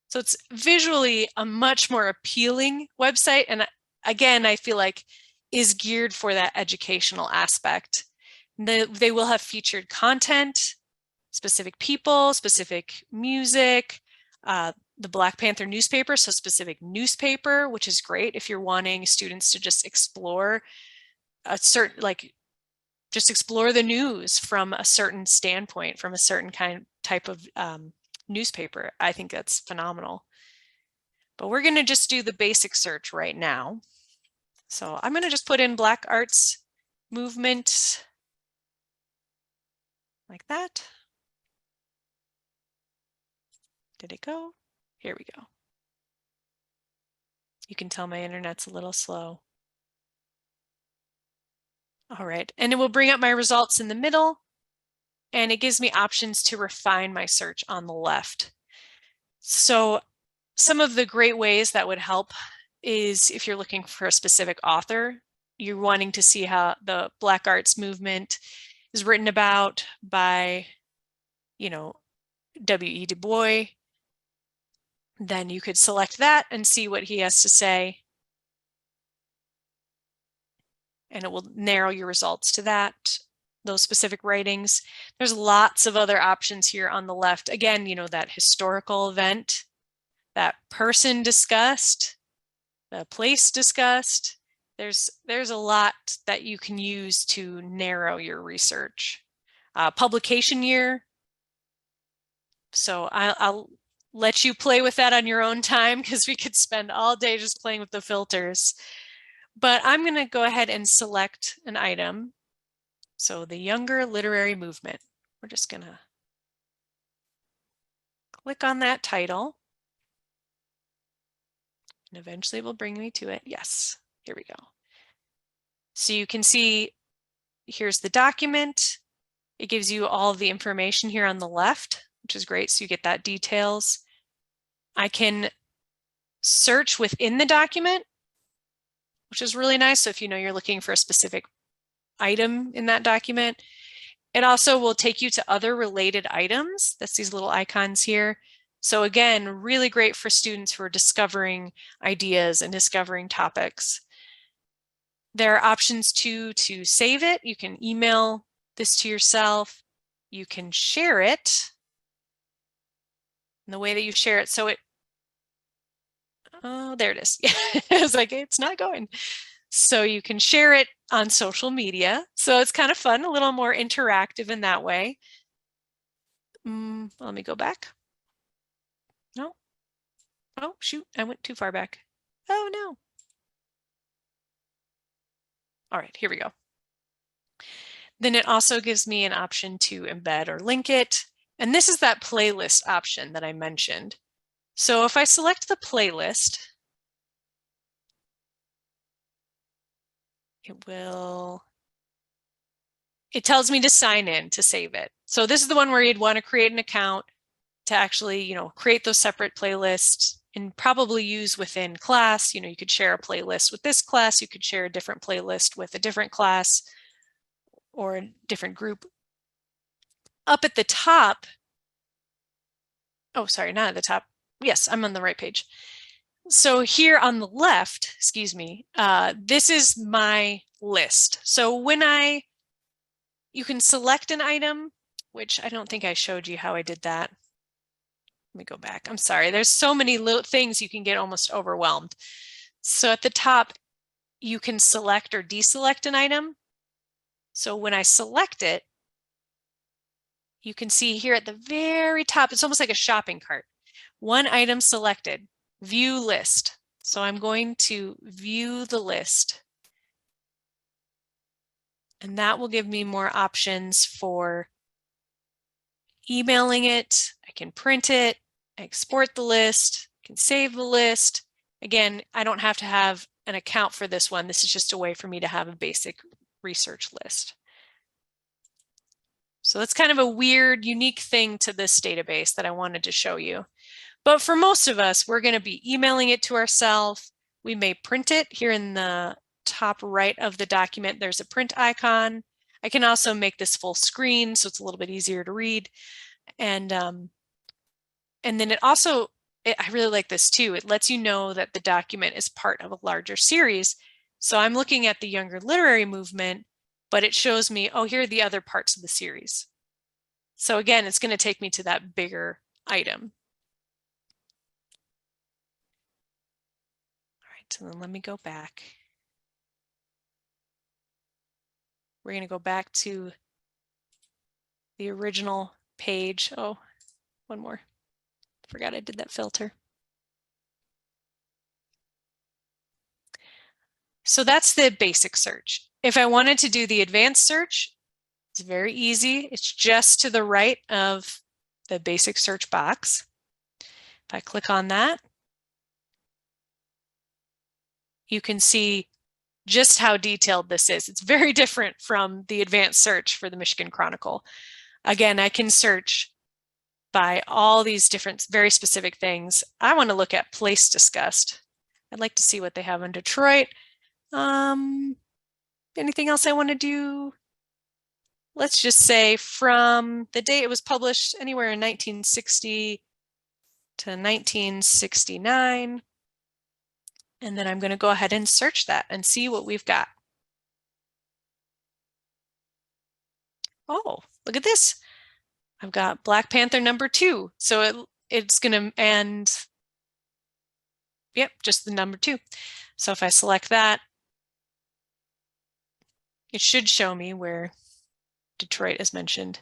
So it's visually a much more appealing website. And again, I feel like is geared for that educational aspect. They will have featured content, specific people, specific music, the Black Panther newspaper, so specific newspaper, which is great if you're wanting students to just explore a certain, like, just explore the news from a certain standpoint, from a certain type of newspaper. I think that's phenomenal. But we're going to just do the basic search right now. So I'm going to just put in Black Arts Movement like that. Did it go? Here we go. You can tell my internet's a little slow. All right, and it will bring up my results in the middle, and it gives me options to refine my search on the left. So some of the great ways that would help is if you're looking for a specific author, you're wanting to see how the Black Arts Movement is written about by, you know, W.E. Du Bois. Then you could select that and see what he has to say. And it will narrow your results to those specific writings. There's lots of other options here on the left. Again, you know, that historical event, that person discussed, the place discussed. There's a lot that you can use to narrow your research. Publication year. So I'll let you play with that on your own time, because we could spend all day just playing with the filters. But I'm going to go ahead and select an item. So the Younger Literary Movement. We're just going to click on that title. And eventually it will bring me to it. Yes, here we go. So you can see here's the document. It gives you all of the information here on the left, which is great. So you get that details. I can search within the document, which is really nice. So if you know you're looking for a specific item in that document, it also will take you to other related items. That's these little icons here. So again, really great for students who are discovering ideas and discovering topics. There are options to save it. You can email this to yourself. You can share it. And the way that you share it, so oh, there it is. I was like, it's not going. So you can share it on social media. So it's kind of fun, a little more interactive in that way. Let me go back. No. Oh, shoot, I went too far back. Oh, no. All right, here we go. Then it also gives me an option to embed or link it. And this is that playlist option that I mentioned. So if I select the playlist, it tells me to sign in to save it. So this is the one where you'd want to create an account to actually, you know, create those separate playlists and probably use within class. You know, you could share a playlist with this class, you could share a different playlist with a different class or a different group. Up at the top, oh, sorry, not at the top. Yes, I'm on the right page. So here on the left, excuse me, this is my list. So when you can select an item, which I don't think I showed you how I did that. Let me go back. I'm sorry. There's so many little things you can get almost overwhelmed. So at the top, you can select or deselect an item. So when I select it, you can see here at the very top, it's almost like a shopping cart. One item selected, view list. So I'm going to view the list. And that will give me more options for emailing it. I can print it, export the list, I can save the list. Again, I don't have to have an account for this one. This is just a way for me to have a basic research list. So that's kind of a weird, unique thing to this database that I wanted to show you. But for most of us, we're going to be emailing it to ourselves. We may print it. Here in the top right of the document, there's a print icon. I can also make this full screen so it's a little bit easier to read. And then it also, I really like this too. It lets you know that the document is part of a larger series. So I'm looking at the younger literary movement, but it shows me, oh, here are the other parts of the series. So again, it's going to take me to that bigger item. All right, so then let me go back. We're going to go back to the original page. Oh, one more. Forgot I did that filter. So that's the basic search. If I wanted to do the advanced search, it's very easy. It's just to the right of the basic search box. If I click on that, you can see just how detailed this is. It's very different from the advanced search for the Michigan Chronicle. Again, I can search by all these different, very specific things. I want to look at place discussed. I'd like to see what they have in Detroit. Anything else I want to do? Let's just say from the day it was published, anywhere in 1960 to 1969. And then I'm going to go ahead and search that and see what we've got. Oh, look at this. I've got Black Panther #2. So it's going to end, yep, just the #2. So if I select that, it should show me where Detroit is mentioned.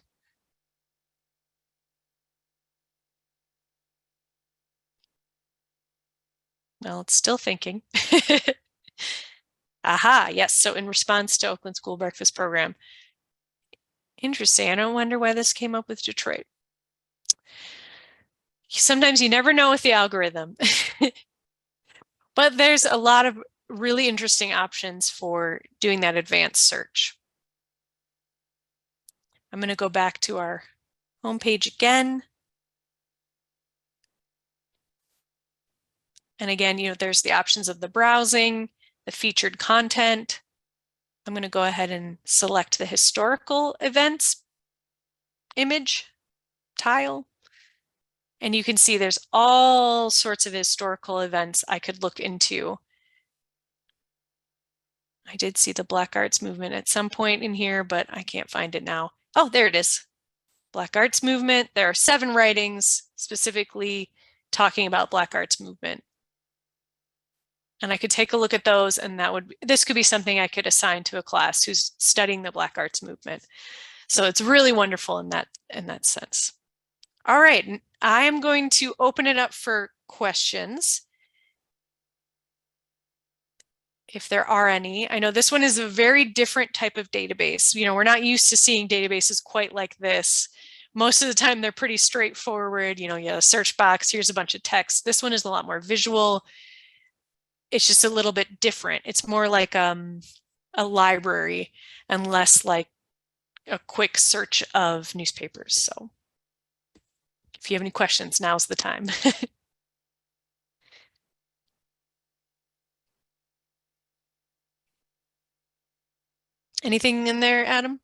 Well, it's still thinking. Aha, yes. So in response to Oakland School Breakfast Program. Interesting. I don't wonder why this came up with Detroit. Sometimes you never know with the algorithm. But there's a lot of really interesting options for doing that advanced search. I'm going to go back to our homepage again. And again, there's the options of the browsing, the featured content. I'm going to go ahead and select the historical events image tile. And you can see there's all sorts of historical events I could look into. I did see the Black Arts Movement at some point in here, but I can't find it now. Oh, there it is. Black Arts Movement. There are 7 writings specifically talking about Black Arts Movement. And I could take a look at those, and this could be something I could assign to a class who's studying the Black Arts Movement. So it's really wonderful in that sense. All right, I am going to open it up for questions, if there are any. I know this one is a very different type of database. We're not used to seeing databases quite like this. Most of the time, they're pretty straightforward. You have a search box, here's a bunch of text. This one is a lot more visual. It's just a little bit different. It's more like a library and less like a quick search of newspapers. So if you have any questions, now's the time. Anything in there, Adam?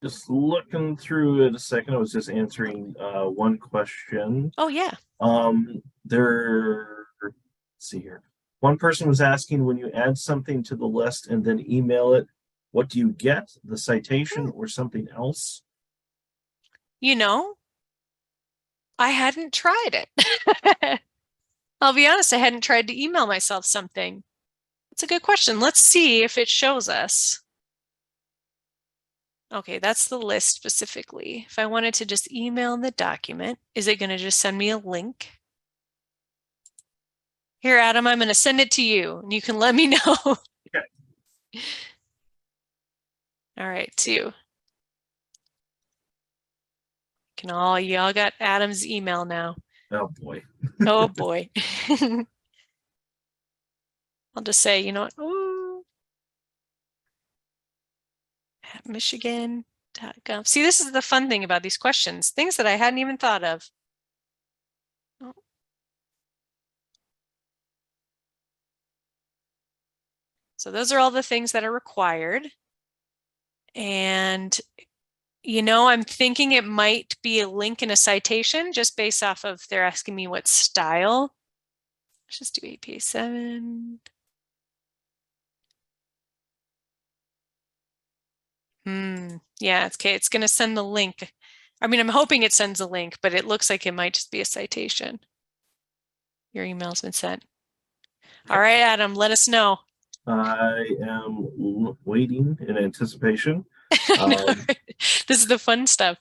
Just looking through it a second. I was just answering one question. Oh, yeah. Let's see here. One person was asking, when you add something to the list and then email it, what do you get? The citation or something else? I hadn't tried it. I'll be honest, I hadn't tried to email myself something. It's a good question. Let's see if it shows us. Okay, that's the list specifically. If I wanted to just email the document, is it going to just send me a link? Here, Adam, I'm going to send it to you, and you can let me know. Okay. All right, 2. Y'all got Adam's email now. Oh boy. Oh boy. I'll just say, ooh. Michigan.gov. See, this is the fun thing about these questions, things that I hadn't even thought of. Oh. So those are all the things that are required. And, I'm thinking it might be a link in a citation just based off of they're asking me what style. Let's just do APA 7. Yeah, it's okay. It's going to send the link. I mean, I'm hoping it sends a link, but it looks like it might just be a citation. Your email's been sent. All right, Adam, let us know. I am waiting in anticipation. This is the fun stuff.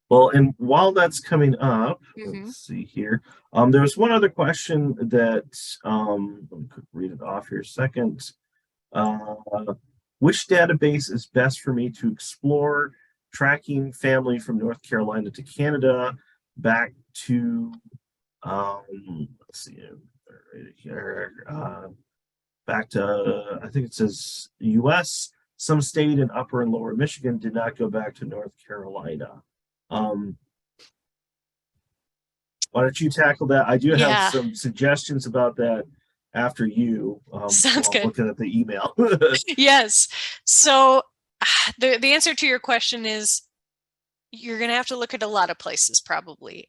Well, and while that's coming up, let's see here. There was one other question that let me read it off here a second. Which database is best for me to explore tracking family from North Carolina to Canada back to let's see right here back to I think it says US. Some stayed in Upper and Lower Michigan, did not go back to North Carolina. Why don't you tackle that? I do have some suggestions about that after you. Sounds good. Looking at the email. Yes. So the answer to your question is you're going to have to look at a lot of places probably.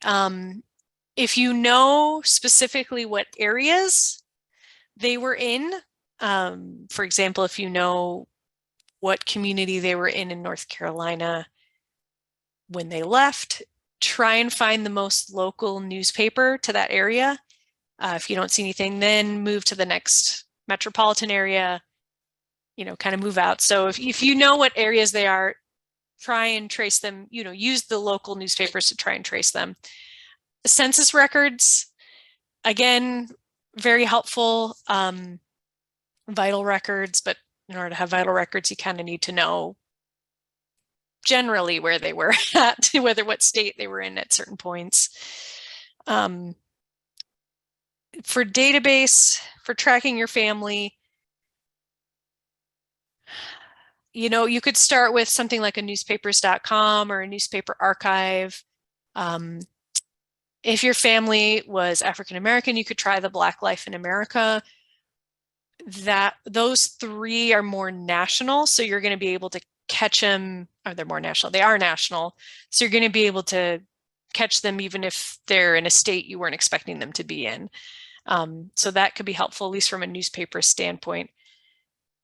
If you know specifically what areas they were in, for example, if you know what community they were in North Carolina when they left, try and find the most local newspaper to that area. If you don't see anything, then move to the next metropolitan area, kind of move out. So if you know what areas they are, try and trace them, use the local newspapers to try and trace them. Census records, again, very helpful. Vital records, but in order to have vital records, you kind of need to know generally where they were at, what state they were in at certain points. For database, for tracking your family, you could start with something like a newspapers.com or a newspaper archive. If your family was African American, you could try the Black Life in America. Those three are more national, so you're going to be able to catch them. Or they're more national. They are national, so you're going to be able to catch them even if they're in a state you weren't expecting them to be in. So that could be helpful, at least from a newspaper standpoint.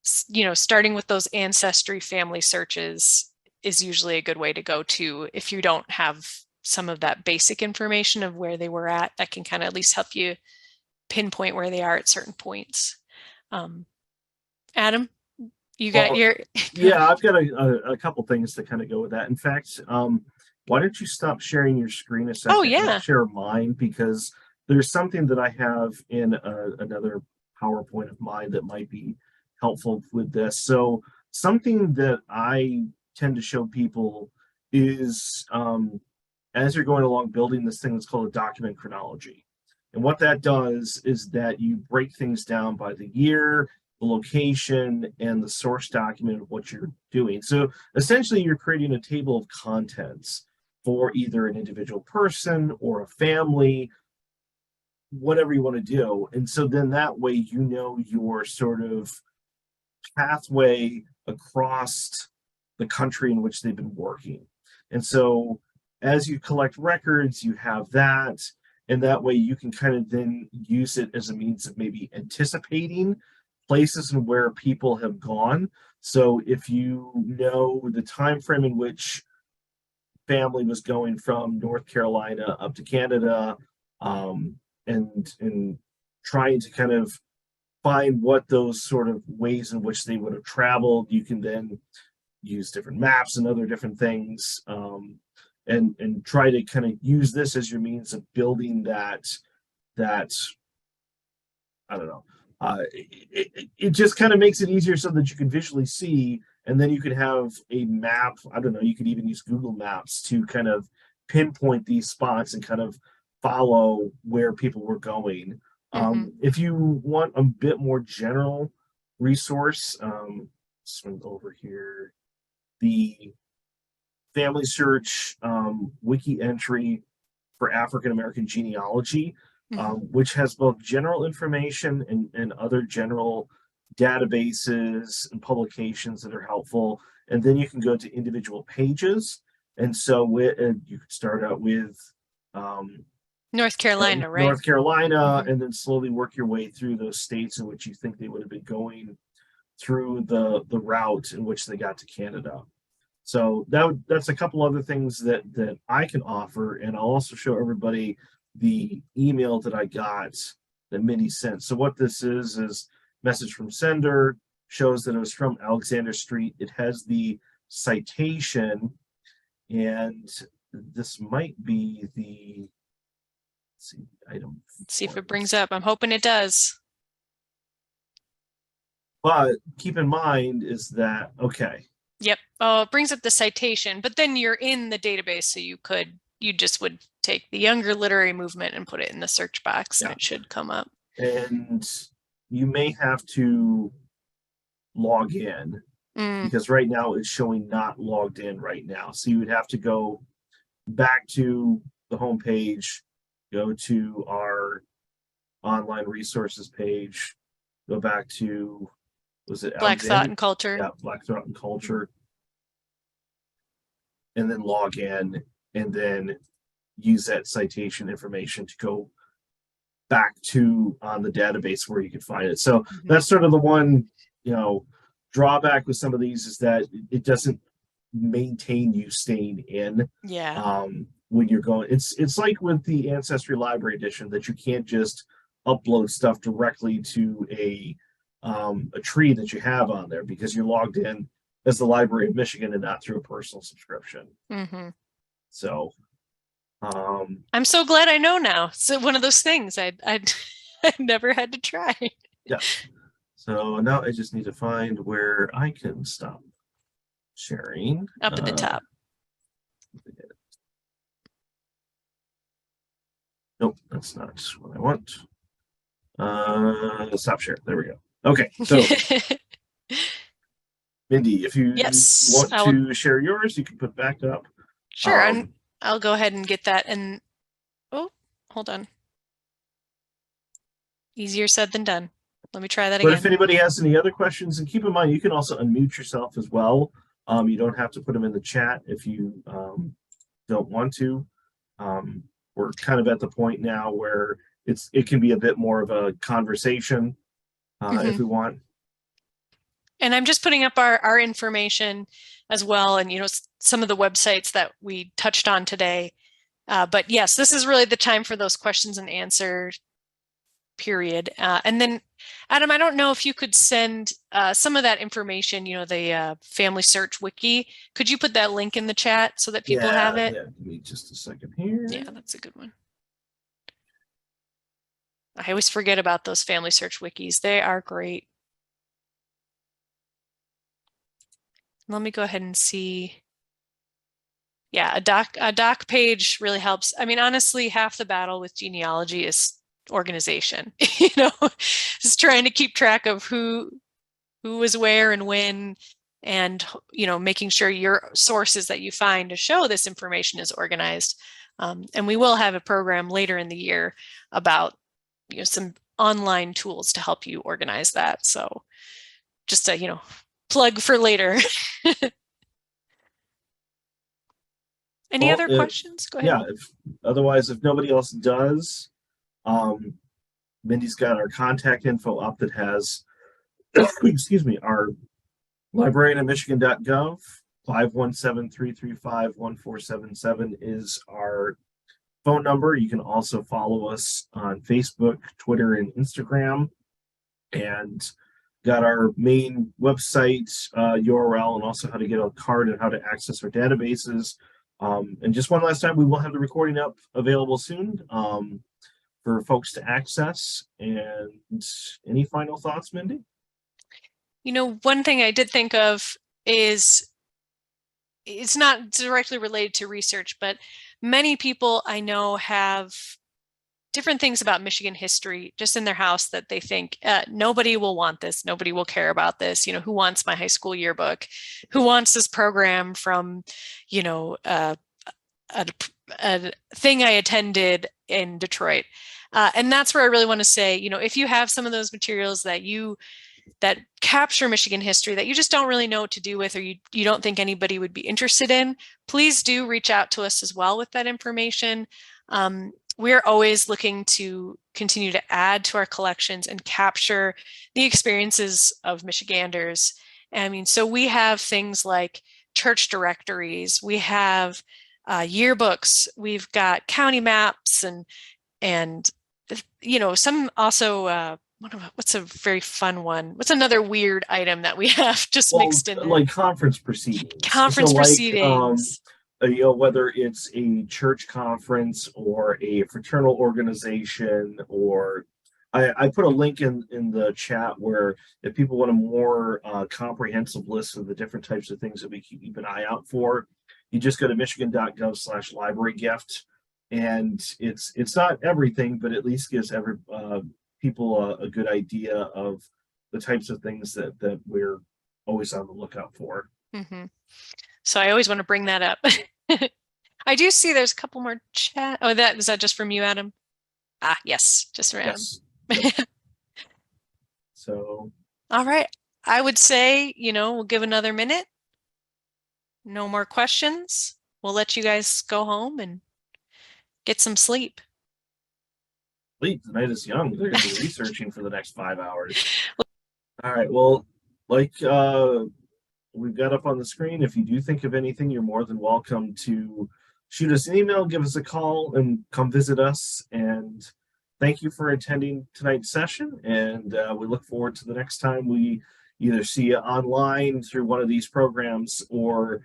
Starting with those ancestry family searches is usually a good way to go to if you don't have some of that basic information of where they were at. That can kind of at least help you pinpoint where they are at certain points. Adam, you got your... Yeah, I've got a couple things to kind of go with that. In fact, why don't you stop sharing your screen a second? Oh, yeah. I'll share mine because there's something that I have in another PowerPoint of mine that might be helpful with this. So something that I tend to show people is as you're going along building this thing that's called a document chronology. And what that does is that you break things down by the year, the location, and the source document of what you're doing. So essentially you're creating a table of contents for either an individual person or a family, whatever you want to do. And so then that way your sort of pathway across the country in which they've been working. And so as you collect records, you have that, and that way you can kind of then use it as a means of maybe anticipating places and where people have gone. So if you know the time frame in which family was going from North Carolina up to Canada, and trying to kind of find what those sort of ways in which they would have traveled, you can then use different maps and other different things, and try to kind of use this as your means of building that I don't know. It just kind of makes it easier so that you can visually see, and then you can have a map. I don't know, you could even use Google Maps to kind of pinpoint these spots and kind of follow where people were going. If you want a bit more general resource, swing over here. the family search wiki entry for African American genealogy, which has both general information and other general databases and publications that are helpful. And then you can go to individual pages. And so you could start out with North Carolina, right? North Carolina, and then slowly work your way through those states in which you think they would have been going through the route in which they got to Canada. So that's a couple other things that I can offer, and I'll also show everybody the email that I got that Mindy sent. So what this is message from sender, shows that it was from Alexander Street. It has the citation, and this might be the item. Let's see if it brings up. I'm hoping it does. But keep in mind is that, okay. Yep. Oh, it brings up the citation, but then you're in the database, so you just would take the younger literary movement and put it in the search box, and it should come up. And you may have to log in because right now it's showing not logged in right now. So you would have to go back to the home page, go to our online resources page, go back to, was it Black Thought and Culture? Yeah, Black Thought and Culture. And then log in and then use that citation information to go back to on the database where you can find it. So that's sort of the one, drawback with some of these is that it doesn't maintain you staying in. Yeah. When you're going, it's like with the Ancestry Library Edition that you can't just upload stuff directly to a tree that you have on there because you're logged in as the Library of Michigan and not through a personal subscription. So I'm so glad I know now. So one of those things I'd never had to try. Yeah. So now I just need to find where I can stop sharing. Up at the top. Nope, that's not what I want. Stop share. There we go. Okay, so Mindy, if you want to share yours, you can put back up. Sure, I'll go ahead and get that. And oh, hold on. Easier said than done. Let me try that again. But if anybody has any other questions, and keep in mind, you can also unmute yourself as well. You don't have to put them in the chat if you don't want to. We're kind of at the point now where it can be a bit more of a conversation if we want. And I'm just putting up our information as well, and some of the websites that we touched on today. But yes, this is really the time for those questions and answers. Period. And then, Adam, I don't know if you could send some of that information, the family search wiki. Could you put that link in the chat so that people have it? Yeah, give me just a second here. Yeah, that's a good one. I always forget about those family search wikis. They are great. Let me go ahead and see. Yeah, a doc page really helps. I mean, honestly, half the battle with genealogy is organization, just trying to keep track of who was where and when, and making sure your sources that you find to show this information is organized. And we will have a program later in the year about some online tools to help you organize that. So just a plug for later. Any other questions? Go ahead. Yeah, otherwise, if nobody else does, Mindy's got our contact info up that has, excuse me, our librarianofmichigan.gov, 517-335-1477 is our phone number. You can also follow us on Facebook, Twitter, and Instagram. And got our main website URL and also how to get a card and how to access our databases. And just one last time, we will have the recording up available soon for folks to access. And any final thoughts, Mindy? One thing I did think of is it's not directly related to research, but many people I know have different things about Michigan history just in their house that they think nobody will want this, nobody will care about this. You know, who wants my high school yearbook? Who wants this program from, you know, a thing I attended in Detroit? And that's where I really want to say, you know, if you have some of those materials that capture Michigan history that you just don't really know what to do with, or you don't think anybody would be interested in, please do reach out to us as well with that information. We're always looking to continue to add to our collections and capture the experiences of Michiganders. I mean, so we have things like church directories, we have yearbooks, we've got county maps, and you know, some also what's a very fun one? What's another weird item that we have just mixed in there? Like conference proceedings. Conference proceedings. You know, whether it's a church conference or a fraternal organization, or I put a link in the chat where if people want a more comprehensive list of the different types of things that we keep an eye out for, you just go to michigan.gov/library gift, and it's not everything, but at least gives people a good idea of the types of things that we're always on the lookout for. Mm-hmm. So I always want to bring that up. I do see there's a couple more chat. Oh, is that just from you, Adam? Ah, yes, just from Adam. Yes. Yep. So. All right. I would say, you know, we'll give another minute. No more questions. We'll let you guys go home and get some sleep. Sleep. The night is young. They're going to be researching for the next 5 hours. All right. Well, like we've got up on the screen, if you do think of anything, you're more than welcome to shoot us an email, give us a call, and come visit us. And thank you for attending tonight's session. And we look forward to the next time we either see you online through one of these programs or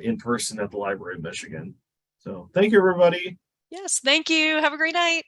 in person at the Library of Michigan. So thank you, everybody. Yes, thank you. Have a great night.